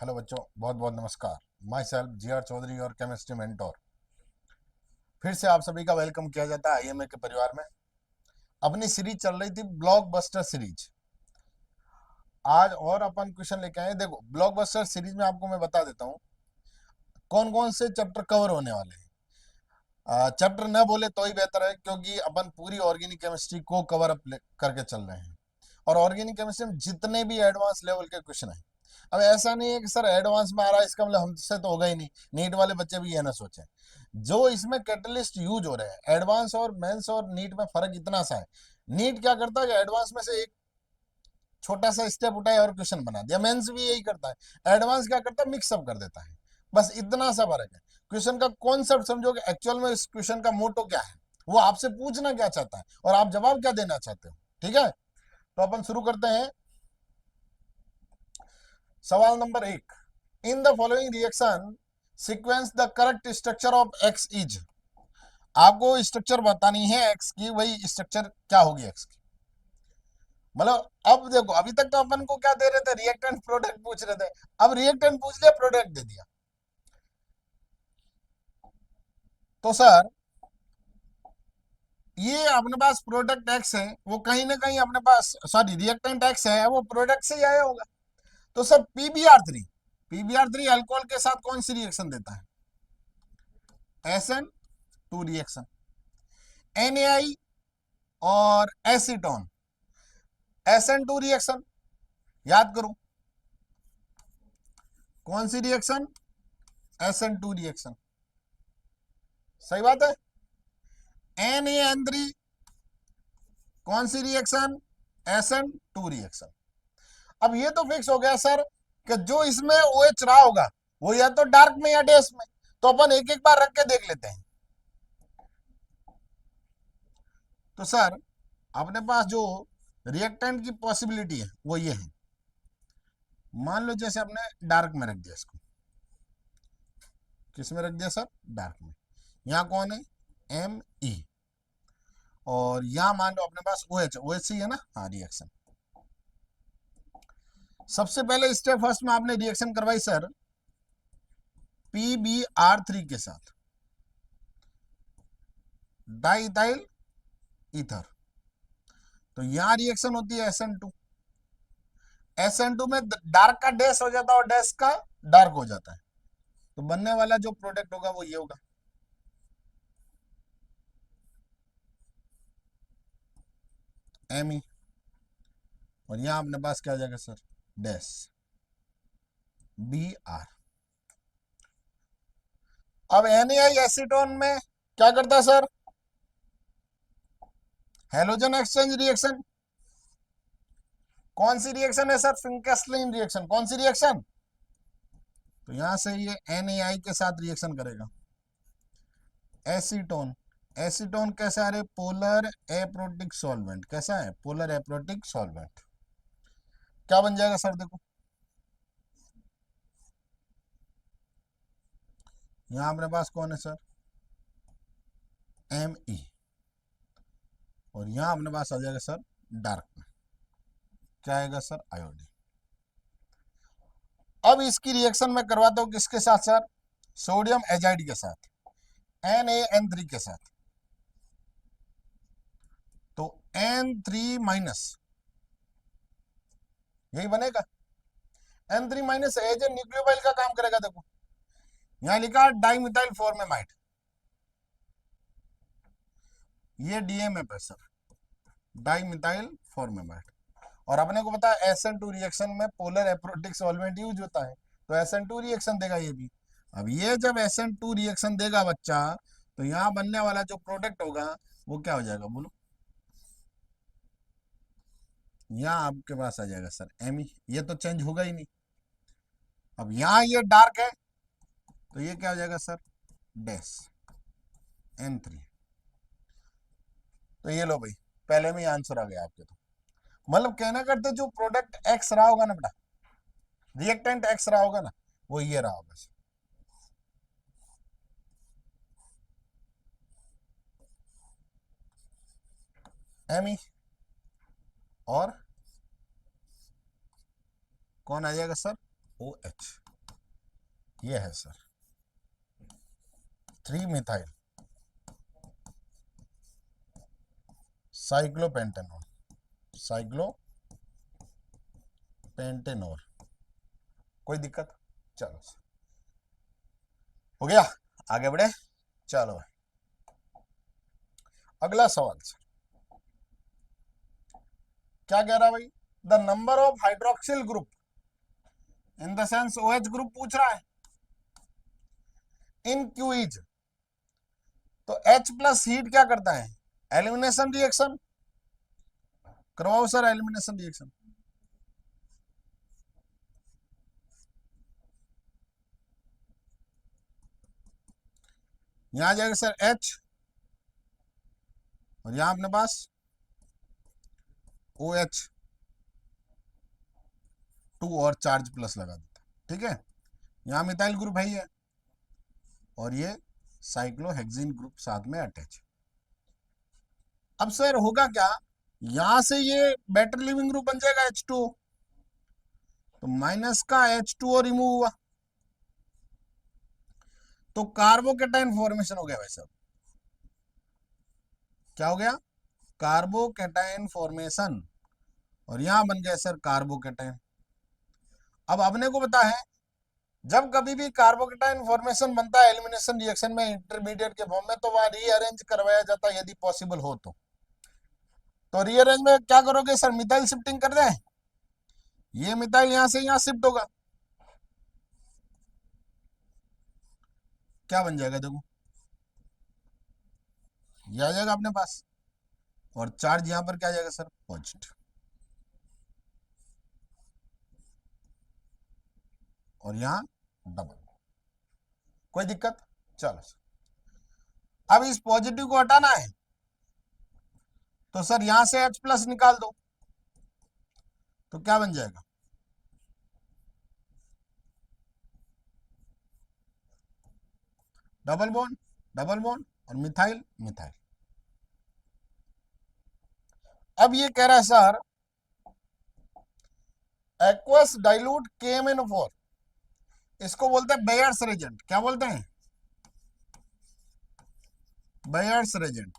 Hello बच्चों, बहुत बहुत नमस्कार। My self G.R.. चौधरी और केमिस्ट्री मेंटोर। फिर से आप सभी का वेलकम किया जाता है आईएमए के परिवार में। अपनी सीरीज चल रही थी ब्लॉकबस्टर सीरीज। आज और अपन क्वेश्चन लेके आए। देखो, ब्लॉकबस्टर सीरीज में आपको मैं बता देता हूँ कौन कौन से चैप्टर कवर होने वाले हैं। चैप्टर न बोले तो ही बेहतर है, क्योंकि अपन पूरी ऑर्गेनिक केमिस्ट्री को कवर अप करके चल रहे हैं। और ऑर्गेनिक केमिस्ट्री में जितने भी एडवांस लेवल के क्वेश्चन हैं, अब ऐसा नहीं है कि सर एडवांस में आ रहा है इसका मतलब हमसे तो होगा ही नहीं। नीट वाले बच्चे भी ये ना सोचें। जो इसमें कैटलिस्ट यूज हो रहे हैं, एडवांस और मेंस और नीट में फर्क इतना सा है। नीट क्या करता है कि एडवांस में से एक छोटा सा स्टेप उठाया और क्वेश्चन बना दिया। मेंस भी यही करता है। एडवांस क्या करता है, मिक्सअप कर देता है। बस इतना सा फर्क है। क्वेश्चन का कॉन्सेप्ट समझोगे, एक्चुअल में इस क्वेश्चन का मोटो क्या है, वो आपसे पूछना क्या चाहता है और आप जवाब क्या देना चाहते हो। ठीक है, तो अपन शुरू करते हैं। सवाल number 1। In the following reaction sequence the correct structure of x is. आपको स्ट्रक्चर बतानी है एक्स की, वही स्ट्रक्चर क्या होगी एक्स की। मतलब अब देखो, अभी तक तो अपन को क्या दे रहे थे, रिएक्टेंट प्रोडक्ट पूछ रहे थे। अब रिएक्टेंट पूछ लिया, प्रोडक्ट दे दिया। तो सर, ये अपने पास प्रोडक्ट एक्स है, वो कहीं ना कहीं अपने पास, सॉरी, रिएक्टेंट एक्स है, वो प्रोडक्ट से ही आया होगा। तो सर पीबीआर 3, पीबीआर 3 अल्कोहल के साथ कौन सी रिएक्शन देता है? SN2 reaction. NaI और एसीटोन, SN2 रिएक्शन। याद करो, कौन सी रिएक्शन? SN2 reaction. सही बात है। NaN3 कौन सी रिएक्शन? SN2 reaction. अब ये तो फिक्स हो गया सर कि जो इसमें OH रहा होगा वो या तो डार्क में या डैश में। तो अपन एक एक बार रख के देख लेते हैं। तो सर, अपने पास जो रिएक्टेंट की पॉसिबिलिटी है वो ये है। मान लो जैसे आपने डार्क में रख दिया इसको। किस में रख दिया सर? डार्क में। यहाँ कौन है? Me। और यहाँ मान लो अपने पास OH, OH है ना। हाँ, रिएक्शन। सबसे पहले स्टेप फर्स्ट में आपने रिएक्शन करवाई सर PbR3 के साथ डाइथाइल ईथर। तो यहां रिएक्शन होती है SN2। SN2 में डार्क का डैश हो जाता है और डैश का डार्क हो जाता है। तो बनने वाला जो प्रोडक्ट होगा वो ये होगा। Me। और यहां अपने पास क्या हो जाएगा सर? Dash Br। अब NaI एसीटोन में क्या करता है सर? Halogen exchange reaction. कौन सी रिएक्शन है सर? फिंकेस्लीन रिएक्शन। कौन सी रिएक्शन? तो यहां से ये NaI के साथ रिएक्शन करेगा। एसीटोन, एसीटोन कैसा है? Polar aprotic solvent. कैसा है? Polar aprotic solvent. क्या बन जाएगा सर? देखो, यहां अपने पास कौन है सर? Me। और यहां अपने पास आ जाएगा सर डार्क में। क्या आएगा सर? आयोडीन। अब इसकी रिएक्शन में करवाता हूं किसके साथ सर? सोडियम एजाइड के साथ, NaN3 के साथ। तो N3- यही बनेगा। N3- एज ए न्यूक्लियोफाइल का काम करेगा। देखो, यहां लिखा डाइमिथाइल फॉर्मेमाइड, ये DMF है सर, डाइमिथाइल फॉर्मेमाइड। और अपने को पता है SN2 रिएक्शन में पोलर एप्रोटिक सॉल्वेंट यूज होता है, तो SN2 रिएक्शन देगा ये भी। अब ये जब SN2 रिएक्शन देगा बच्चा, तो यहाँ बनने वाला जो प्रोडक्ट होगा वो क्या हो जाएगा बोलो? यहाँ आपके पास आ जाएगा सर Me। ये तो चेंज होगा ही नहीं। अब यहाँ ये डार्क है, तो ये क्या हो जाएगा सर? Dash N3। तो ये लो भाई, पहले में ही आंसर आ गया आपके। तो मतलब कहना करते जो प्रोडक्ट एक्स रहा होगा ना बेटा, रिएक्टेंट एक्स रहा होगा ना, वो ये रहा होगा। Me। और कौन आ जाएगा सर? OH। ये है सर 3 मिथाइल साइक्लोपेंटेनॉल, साइक्लोपेंटेनॉल। कोई दिक्कत? चलो हो गया, आगे बढ़े। चलो भाई अगला सवाल सर, क्या कह रहा है भाई? The number of hydroxyl group in the sense OH group पूछ रहा है इन क्यूइज। तो H प्लस हीट क्या करता है? एलिमिनेशन रिएक्शन करवाओ सर, एलिमिनेशन रिएक्शन। यहां आ जाएगा सर H, और यहां अपने पास OH2 और चार्ज प्लस लगा देता, ठीक है। यहां मिथाइल ग्रुप है ही है, और ये साइक्लोहेक्सिन ग्रुप साथ में अटैच। अब सर होगा क्या, यहां से ये बेटर लिविंग ग्रुप बन जाएगा H2O, तो माइनस का H2O रिमूव हुआ, तो कार्बोकेटाइन फॉर्मेशन हो गया भाई साहब। क्या हो गया? कार्बोकेटाइन फॉर्मेशन, और यहां बन गया सर कार्बोकेटाइन। अब अपने को पता है जब कभी भी कार्बोकेटाइन फॉर्मेशन बनता है एलिमिनेशन रिएक्शन में इंटरमीडिएट के फॉर्म में, तो वहां रीअरेंज करवाया जाता है यदि पॉसिबल हो तो रीअरेंज में क्या करोगे सर? मिथाइल शिफ्टिंग कर दें, ये मिथाइल यहां से यहां शिफ्ट होगा, क्या बन जाएगा देखो, ये आ जाएगा अपने पास, और चार्ज यहां पर क्या आ जाएगा सर? पॉजिटिव, और यहां डबल। कोई दिक्कत? चलो अब इस पॉजिटिव को हटाना है, तो सर यहां से H प्लस निकाल दो, तो क्या बन जाएगा? डबल बॉन्ड, डबल बॉन्ड, और मिथाइल मिथाइल। अब ये कह रहा है सर एक्वस डाइल्यूट KMnO4, इसको बोलते हैं बेयर्स रेजेंट। क्या बोलते हैं? Bears Regent.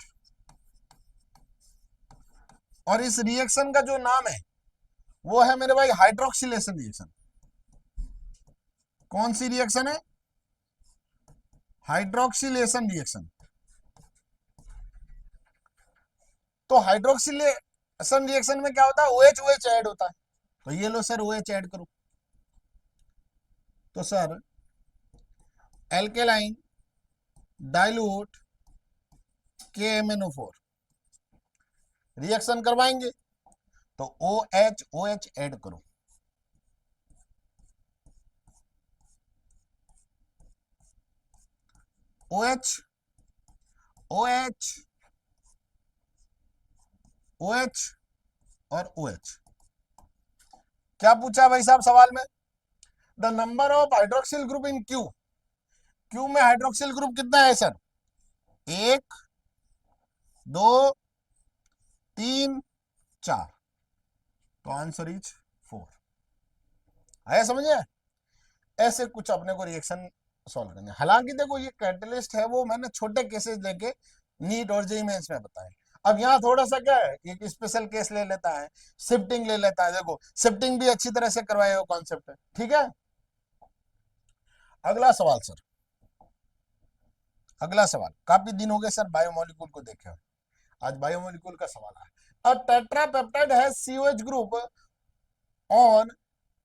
और इस रिएक्शन का जो नाम है वो है मेरे भाई हाइड्रोक्सिलेशन रिएक्शन। कौन सी रिएक्शन है? Hydroxylation reaction. तो हाइड्रोक्सिलेशन रिएक्शन में क्या होता है? OH ऐड होता है, तो ये लो सर OH ऐड करो, तो sir alkaline dilute KMnO4 reaction करवाएंगे, तो OH ऐड करो, OH OH OH और OH। क्या पूछा भाई साहब सवाल में? The number of hydroxyl group in Q में हाइड्रोक्सिल ग्रुप कितना है सर? 1 2 3 4, तो आंसर इज 4। आया समझे? ऐसे कुछ अपने को रिएक्शन सॉल्व करने। हालांकि देखो ये कैटलिस्ट है वो मैंने छोटे केसेस लेके नीट और जेईई मेंस में बताए। अब यहाँ थोड़ा सा क्या है, एक स्पेशल केस ले लेता है, शिफ्टिंग ले लेता है। देखो शिफ्टिंग भी अच्छी तरह से करवाए हो कॉन्सेप्ट है, ठीक है। अगला सवाल सर, अगला सवाल, काफी दिन हो गए सर बायोमोलिक्यूल को देखे हो, आज बायोमोलिक्यूल का सवाल है। A tetrapeptide has COH group on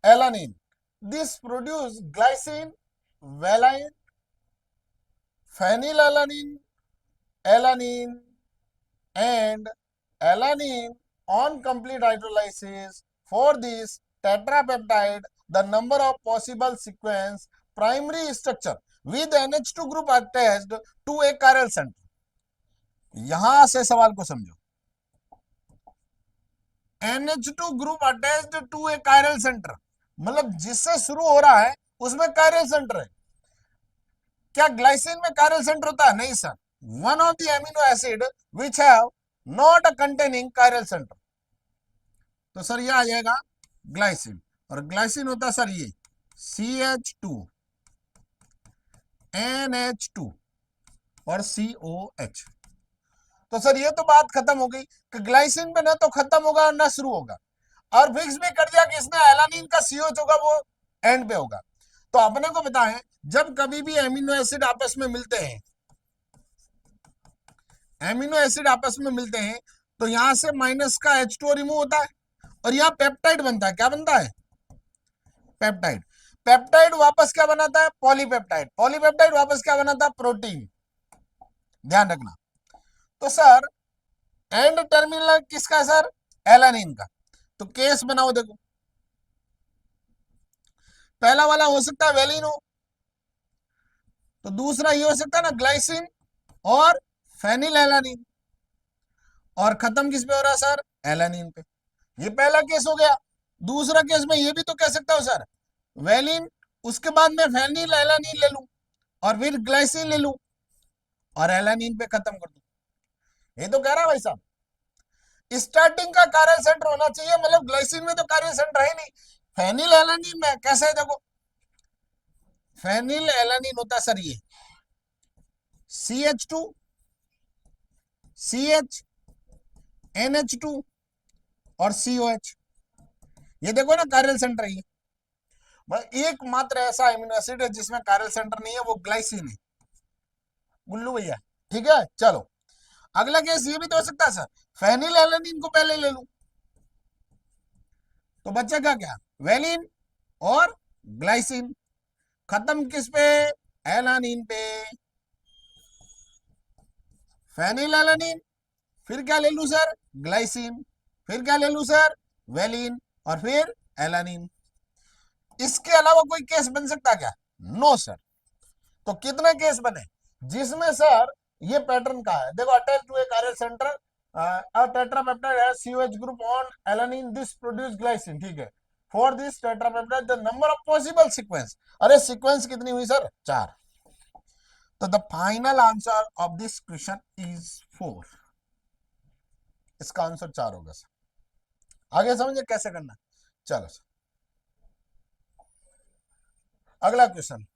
alanine, this produce glycine, valine, phenylalanine, alanine, and alanine on complete hydrolysis. For this tetrapeptide, the number of possible sequence primary structure with NH2 group attached to a chiral center. यहां से सवाल को समझो, NH2 group attached to a chiral centre, मतलब जिससे शुरू हो रहा है उसमें chiral सेंटर है। क्या ग्लाइसिन में chiral सेंटर होता है? नहीं sir, one of the amino acid which have not containing chiral center, तो सर ये आ जाएगा ग्लाइसिन, और ग्लाइसिन होता है सर ये CH2, NH2 और COH। तो सर ये तो बात खत्म हो गई कि ग्लाइसिन पे ना तो खत्म होगा ना शुरू होगा, और फिक्स भी कर दिया कि इसमें एलानिन का COH होगा वो एंड पे होगा। तो अपने को पता है जब कभी भी एमिनो एसिड आपस में मिलते हैं, एमिनो एसिड आपस में मिलते हैं, तो यहां से माइनस का H2 रिमूव होता है और यहाँ पेप्टाइड बनता है। क्या बनता है? पेप्टाइड। पेप्टाइड वापस क्या बनाता है? पॉलीपेप्टाइड। पॉलीपेप्टाइड वापस क्या बनाता है? प्रोटीन। ध्यान रखना। तो सर एंड टर्मिनल किसका है सर? एलानिन का। तो केस बनाओ, देखो पहला वाला हो सकता है वेलिन हो, तो दूसरा ये हो सकता है ना ग्लाइसिन और फेनिल एलानिन, और खत्म किस पे हो रहा है सर? एलानिन पे। ये पहला केस हो गया। दूसरा केस में ये भी तो कह सकता हूं सर वेलिन, उसके बाद में फेनिल एलानिन ले लूं और फिर ग्लाइसिन ले लूं और एलानिन पे खत्म कर दूं। ये तो कह रहा है भाई साहब स्टार्टिंग का कार्य सेंटर होना चाहिए, मतलब ग्लाइसिन में तो कार्य सेंटर है नहीं, फेनिल एलानिन में कैसे है? देखो फेनिल एलानिन होता सर ये CH2 CH NH2 और COH। ये देखो ना कार्यल सेंटर है ये। एकमात्र ऐसा एमिनो एसिड है जिसमें कार्यल सेंटर नहीं है, वो ग्लाइसिन है। गुल्लू भैया ठीक है। चलो अगला केस ये भी तो हो सकता है सर फेनिल एलानिन को पहले ले लूं, तो बचेगा क्या? वेलिन और ग्लाइसिन। खत्म किस पे? एलानिन पे। फेनिल एलानिन, फिर क्या ले लूं सर? ग्लाइसिन, फिर क्या ले लूं सर? वेलिन, और फिर एलानिन। इसके अलावा कोई केस बन सकता क्या? No sir. तो कितने केस बने जिसमें सर ये पैटर्न का है? देखो attach to a chiral centre a tetrapeptide has COH group on alanine, this produce glycine। ठीक है। For this tetrapeptide the number of possible sequence, अरे सीक्वेंस कितनी हुई सर? 4। तो the final answer of this question is 4। इसका answer 4 होगा sir. आगे समझे कैसे करना? चलो सर अगला क्वेश्चन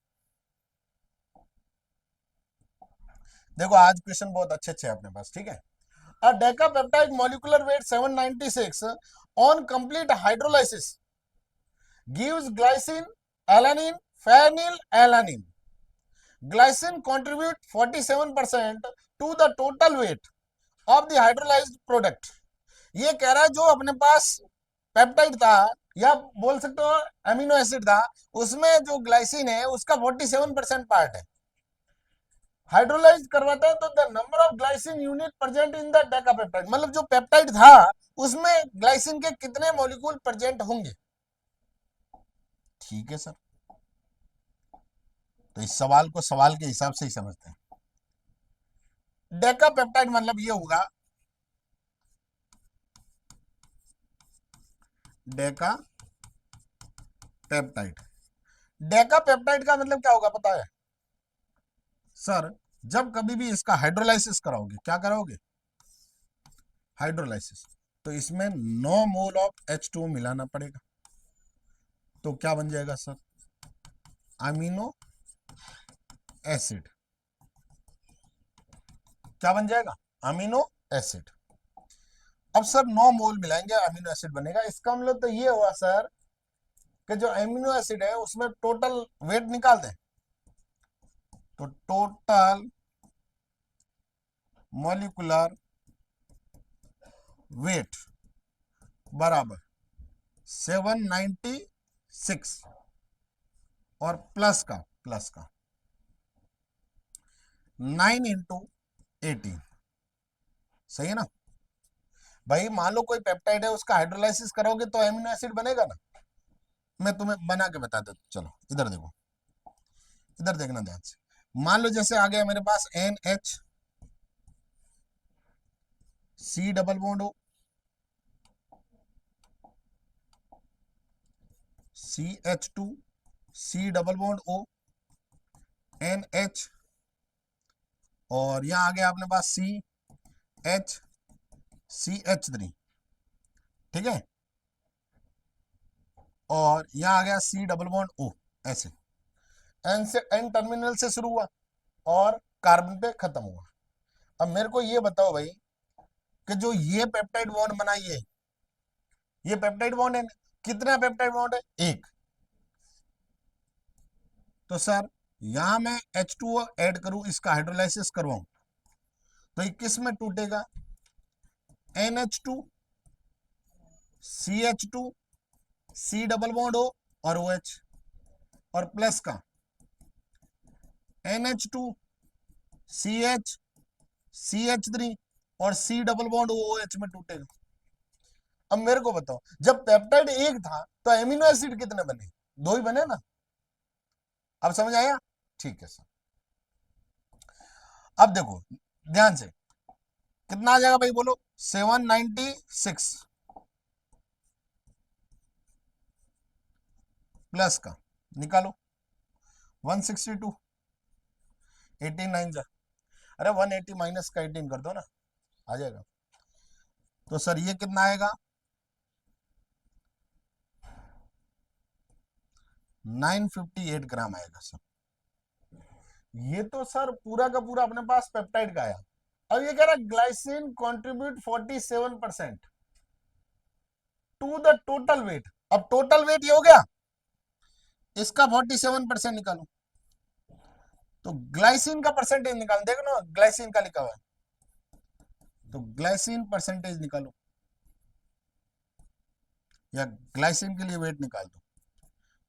देखो। आज क्वेश्चन बहुत अच्छे अच्छे अपने पास, ठीक है। A decapeptide molecular weight 796 on complete hydrolysis gives glycine, alanine, phenylalanine. Glycine contribute 47% to the total weight of the hydrolyzed product। ये कह रहा है जो अपने पास पेप्टाइड था या बोल सकते हो अमीनो एसिड था, उसमें जो ग्लाइसिन है उसका 47% पार्ट है। हाइड्रोलाइज करवाता है तो the number of glycine unit present in the decapeptide, मतलब जो पेप्टाइड था उसमें ग्लाइसिन के कितने मॉलिक्यूल प्रेजेंट होंगे। ठीक है सर। तो इस सवाल को सवाल के हिसाब से ही समझते हैं। डेकापेप्टाइड मतलब ये होगा डेका पेप्टाइड। डेका पेप्टाइड का मतलब क्या होगा पता है सर? जब कभी भी इसका हाइड्रोलाइसिस कराओगे, क्या कराओगे? हाइड्रोलाइसिस, तो इसमें 9 मोल ऑफ H2O मिलाना पड़ेगा। तो क्या बन जाएगा सर? Amino acid. क्या बन जाएगा? Amino acid. अब सर 9 मोल मिलाएंगे अमीनो एसिड बनेगा। इसका मतलब तो ये हुआ सर कि जो अमीनो एसिड है उसमें टोटल वेट निकाल दें, तो टोटल मॉलिक्यूलर वेट बराबर 796 और प्लस का 9 इंटू 18। सही है ना भाई? मान लो कोई पेप्टाइड है उसका हाइड्रोलाइसिस करोगे तो एमिनो एसिड बनेगा ना। मैं तुम्हें बना के बता देता, चलो इधर देखो, इधर देखना ध्यान से। मान लो जैसे आ गया मेरे पास NH, C double bond O, CH2, C double bond O, NH, और यहां आ गया अपने पास CH3। ठीक है। और यहां आ गया C डबल बॉन्ड O। ऐसे एन से एन टर्मिनल से शुरू हुआ और कार्बन पे खत्म हुआ। अब मेरे को ये बताओ भाई कि जो ये पेप्टाइड बॉन्ड बना, ये पेप्टाइड बॉन्ड है, कितना पेप्टाइड बॉन्ड है? एक। तो सर यहां मैं H2O ऐड करूं, इसका हाइड्रोलाइसिस करवाऊं, तो ये किस में टूटेगा? NH2 CH2 C double bond O और OH, और प्लस का NH2 CH CH3 और C डबल बॉन्ड OH में टूटेगा। अब मेरे को बताओ, जब पेप्टाइड एक था तो एमिनो एसिड कितने बने? दो ही बने ना। अब समझ आया? ठीक है सर। अब देखो ध्यान से, कितना आ जाएगा भाई बोलो? 796 प्लस का निकालो 162, 18 9 जा, अरे 180 माइनस का 18 कर दो ना, आ जाएगा। तो सर ये कितना आएगा? 958 ग्राम आएगा सर। ये तो सर पूरा का पूरा अपने पास पेप्टाइड का आया। अब ये कह रहा glycine contribute 47% to the total weight. अब टोटल वेट ये हो गया, इसका 47% निकालो, तो ग्लाइसिन का परसेंटेज निकालो। देखो ना ग्लाइसिन का लिखा हुआ है, तो ग्लाइसिन परसेंटेज निकालो या ग्लाइसिन के लिए वेट निकाल दो।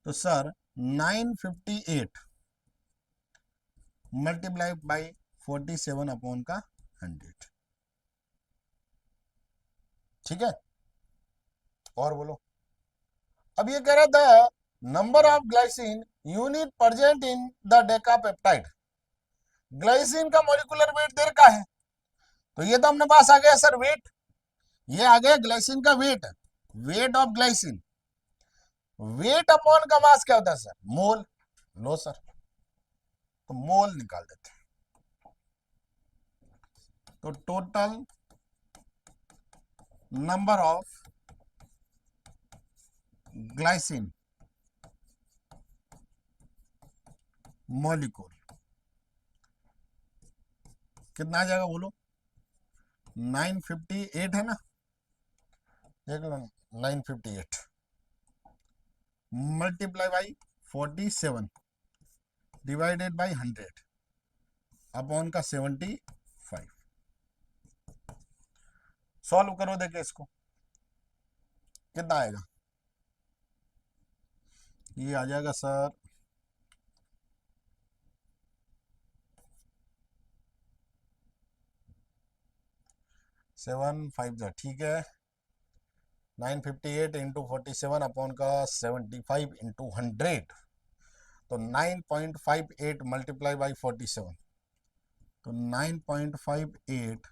तो सर 958 मल्टीप्लाई बाई 47 अपॉन का 100। ठीक है, और बोलो। अब ये कह रहा था number of glycine unit present in the decapeptide. Glycine का मॉलिक्यूलर वेट दे रखा है, तो ये तो अपने पास आ गया सर वेट, ये आ गया ग्लाइसिन का weight, weight of glycine. Weight upon का मास क्या होता है सर? मोल। लो सर, तो मोल निकाल देते हैं। तो total number of glycine molecule कितना आ जाएगा बोलो? 958 है ना, देख लो 958 multiply by 47 divided by 100 upon का 75। सॉल्व करो, देखे इसको कितना आएगा। ये आ जाएगा सर 7 5 ठीक है, 958 इंटू 47 अपॉन का 75 इंटू 100, तो 9.58 मल्टीप्लाई बाई 47, तो 9.58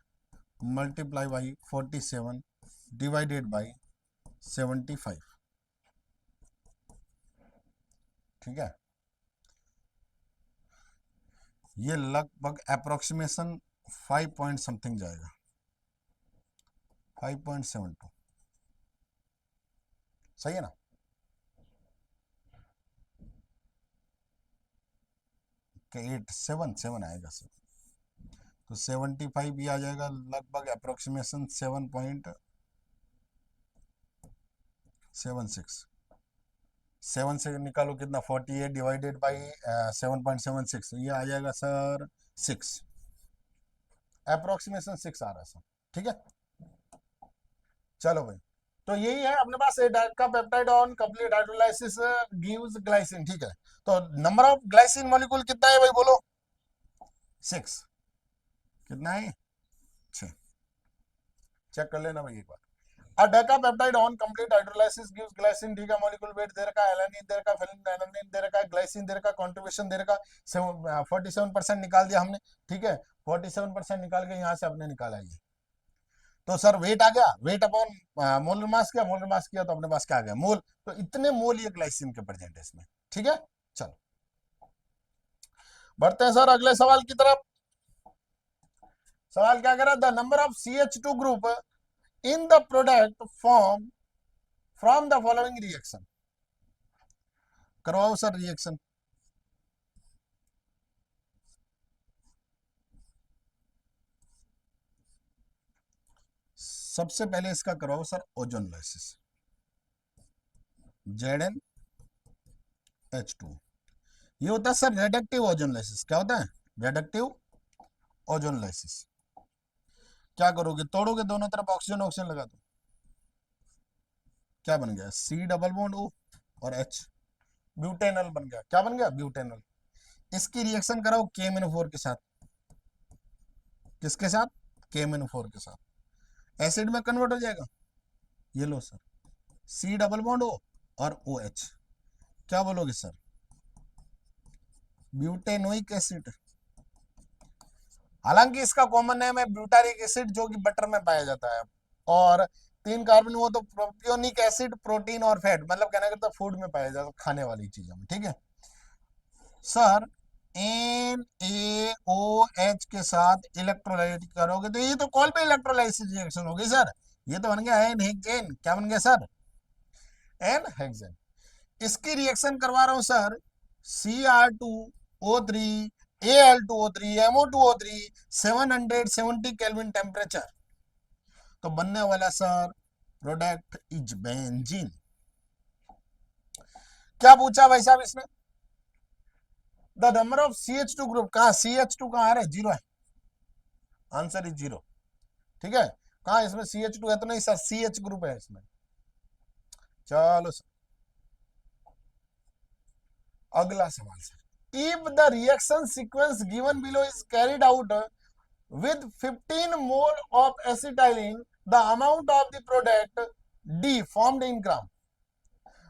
मल्टीप्लाई बाई 47 डिवाइडेड बाई 75। ठीक है, ये लगभग अप्रोक्सीमेशन 5 पॉइंट समथिंग जाएगा, 5.72। सही है ना? कि 8 7 आएगा सर, तो 75 ये आ जाएगा लगभग अप्रोक्सीमेशन 7.76। 7 से निकालो कितना? 48 डिवाइडेड बाई 7.76, ये आ जाएगा सर 6, अप्रोक्सीमेशन 6 आ रहा है सर। ठीक है, चलो भाई, तो यही है अपने पास का peptide on complete hydrolysis gives glycine. ठीक है, तो नंबर ऑफ ग्लाइसिन मॉलिक्यूल कितना है भाई बोलो? 6। कितना है? 6। चेक कर लेना भाई एक बार। A decapeptide on complete hydrolysis gives glycine, ठीक है, molecule weight दे रखा है, एलानिन दे रखा है, फेनिलएलनिन दे रखा है, ग्लाइसिन दे रखा है, कंट्रीब्यूशन दे रखा है 47% निकाल दिया हमने। ठीक है, 47% निकाल के यहाँ से अपने निकाला ये, तो सर वेट आ गया, वेट अपॉन मोलर मास किया, मोलर मास किया तो अपने पास क्या आ गया? मोल। तो इतने मोल ये ग्लाइसिन के प्रेजेंट है इसमें। ठीक है, चलो बढ़ते हैं सर अगले सवाल की तरफ। सवाल क्या कह रहा? The number of CH2 group in the product form from the following reaction. करवाओ सर रिएक्शन। सबसे पहले इसका करवाओ सर ओजोनोलाइसिस, ZnH2। ये होता है सर रेडक्टिव ओजोनोलाइसिस। क्या होता है? रेडक्टिव ओजोनोलाइसिस। क्या करोगे? तोड़ोगे, दोनों तरफ ऑक्सीजन ऑक्सीजन लगा दो। क्या बन गया? C डबल बॉन्ड O और H, ब्यूटेनल बन गया। क्या बन गया? ब्यूटेनल। इसकी रिएक्शन कराओ KMnO4 के साथ। किसके साथ? KMnO4 के साथ। एसिड में कन्वर्ट हो जाएगा। ये लो sir, C double bond O और OH। क्या बोलोगे सर? Butanoic acid. हालांकि इसका कॉमन नेम है ब्यूटारिक एसिड, जो कि बटर में पाया जाता है। और 3 कार्बन, वो तो प्रोपियोनिक एसिड, प्रोटीन और फैट, मतलब कहना करता फूड में पाया जाता है, खाने वाली चीजों में। ठीक है सर, NaOH के साथ इलेक्ट्रोलाइट करोगे तो ये तो कॉल पे इलेक्ट्रोलाइसिस रिएक्शन होगी सर। ये तो बन गया एन हेक्सेन। क्या बन गया सर? N hexane. इसकी रिएक्शन करवा रहा हूं sir, Cr2O3 Al2O3 MO2O3, 770 kelvin temperature. तो बनने वाला सर प्रोडक्ट इज बेंजीन। क्या पूछा भाई साहब इसने? The number of CH2 group. कहा CH2 कहां आ रहा है? 0 है। Answer is 0। ठीक है, कहा इसमें CH2 है तो नहीं सर, CH ग्रुप है इसमें। चलो सर, अगला सवाल sir, if the reaction sequence given below is carried out with 15 mole of acetylene, the amount of the product D formed in gram।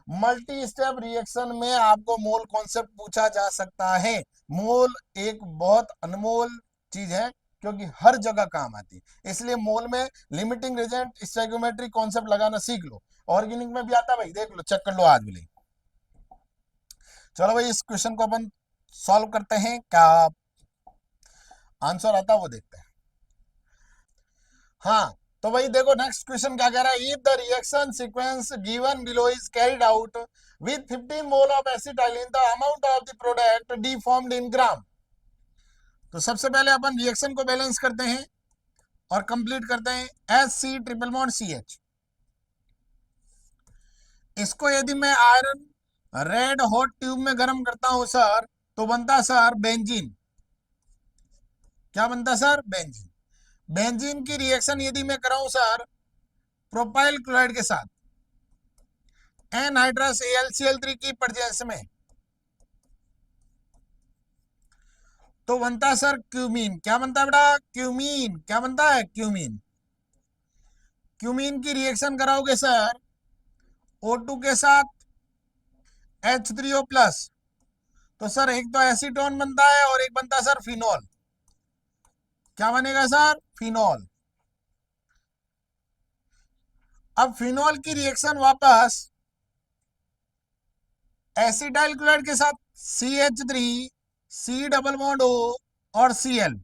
Multi step reaction में आपको मोल कॉन्सेप्ट पूछा जा सकता है। मोल एक बहुत अनमोल चीज है, क्योंकि हर जगह काम आती है। इसलिए मोल में लिमिटिंग रिजेंट स्टोइकियोमेट्री कॉन्सेप्ट लगाना सीख लो। ऑर्गेनिक में भी आता है भाई, देख लो, चेक कर लो आज भी। चलो भाई, इस क्वेश्चन को अपन सॉल्व करते हैं। क्या आंसर आता है वो देखते हैं। हाँ, तो भाई देखो नेक्स्ट क्वेश्चन क्या कह रहा है। If the reaction sequence given below is carried out with 15 mole of acetylene, the amount of the product D formed in gram. तो सबसे पहले अपन रिएक्शन को बैलेंस करते हैं और कंप्लीट करते हैं। Hc triple bond CH। इसको यदि मैं आयरन रेड हॉट ट्यूब में गर्म करता हूं सर, तो बनता सर बेंजीन। क्या बनता सर? बेंजीन। बेंजीन की रिएक्शन यदि मैं कराऊं सर प्रोपाइल क्लोराइड के साथ, एनहाइड्रस AlCl3 की प्रेजेंस में, तो बनता है सर क्यूमीन। क्या बनता है बेटा? क्यूमीन। क्या बनता है? क्यूमीन। क्यूमीन की रिएक्शन कराओगे सर O2 के साथ H3O प्लस, तो सर एक तो एसीटोन बनता है और एक बनता है सर फिनॉल। क्या बनेगा सर? फिनॉल। अब फिनॉल की रिएक्शन वापस एसिटाइल क्लोराइड के साथ CH3, C double bond O और Cl,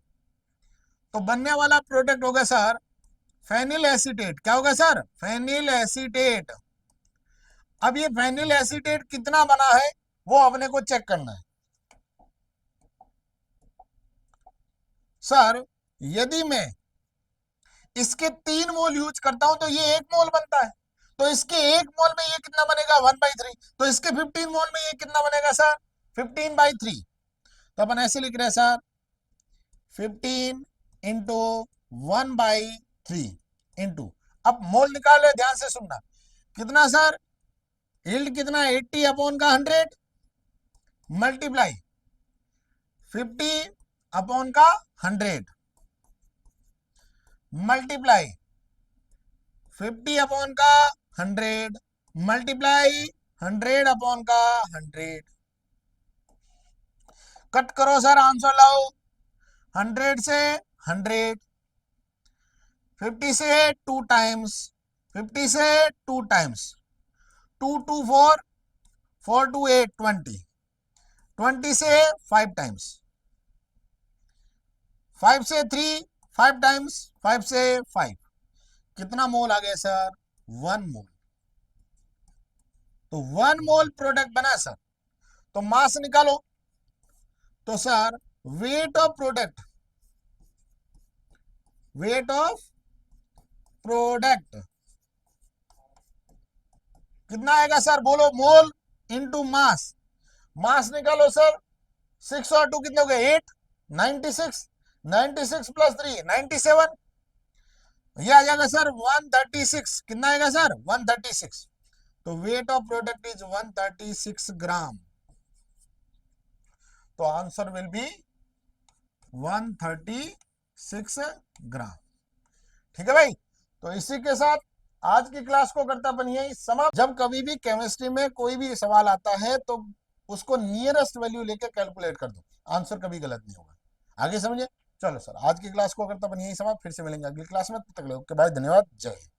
तो बनने वाला प्रोडक्ट होगा सर फेनिल एसीटेट। क्या होगा सर? Phenyl acetate. अब ये फेनिल एसीटेट कितना बना है वो अपने को चेक करना है सर। यदि मैं इसके 3 मोल यूज करता हूं तो ये 1 मोल बनता है, तो इसके 1 मोल में ये कितना बनेगा? 1/3। तो इसके 15 मोल में ये कितना बनेगा सर? 15/3। तो अपन ऐसे लिख रहे हैं सर 15 इंटू 1/3 इंटू, अब मोल निकालो, ध्यान से सुनना, कितना सर? यील्ड कितना? 80 अपॉन का 100 मल्टीप्लाई 50 अपॉन का 100 मल्टीप्लाई 50 अपॉन का 100 मल्टीप्लाई 100 अपॉन का 100। कट करो सर, आंसर लाओ। 100 से 100, 50 से 2 टाइम्स, 50 से 2 टाइम्स, 2 2 4, 4 2 8 20, 20 से 5 टाइम्स, 5 से 3 5 टाइम्स, 5 से 5, कितना मोल आ गया सर? 1 मोल। तो 1 मोल प्रोडक्ट बना सर। तो मास निकालो, तो sir weight of product, weight of product कितना आएगा सर, बोलो, मोल इंटू मास। मास निकालो सर, 6 और 2 कितने हो गए, 8, 96, 96 प्लस 3 97, ये आ जाएगा सर 136। कितना आएगा सर, 136। तो वेट ऑफ प्रोडक्ट इज 136 ग्राम। तो आंसर विल बी 136 ग्राम। ठीक है भाई, तो इसी के साथ आज की क्लास को करता अपन यही समाप्त। जब कभी भी केमिस्ट्री में कोई भी सवाल आता है तो उसको नियरेस्ट वैल्यू लेके कैलकुलेट कर दो, आंसर कभी गलत नहीं होगा। आगे समझे। चलो सर, आज की क्लास को करता अपन यही समाप्त, फिर से मिलेंगे अगली क्लास में। तब तक के लिए ओके बाय, धन्यवाद, जय हिंद।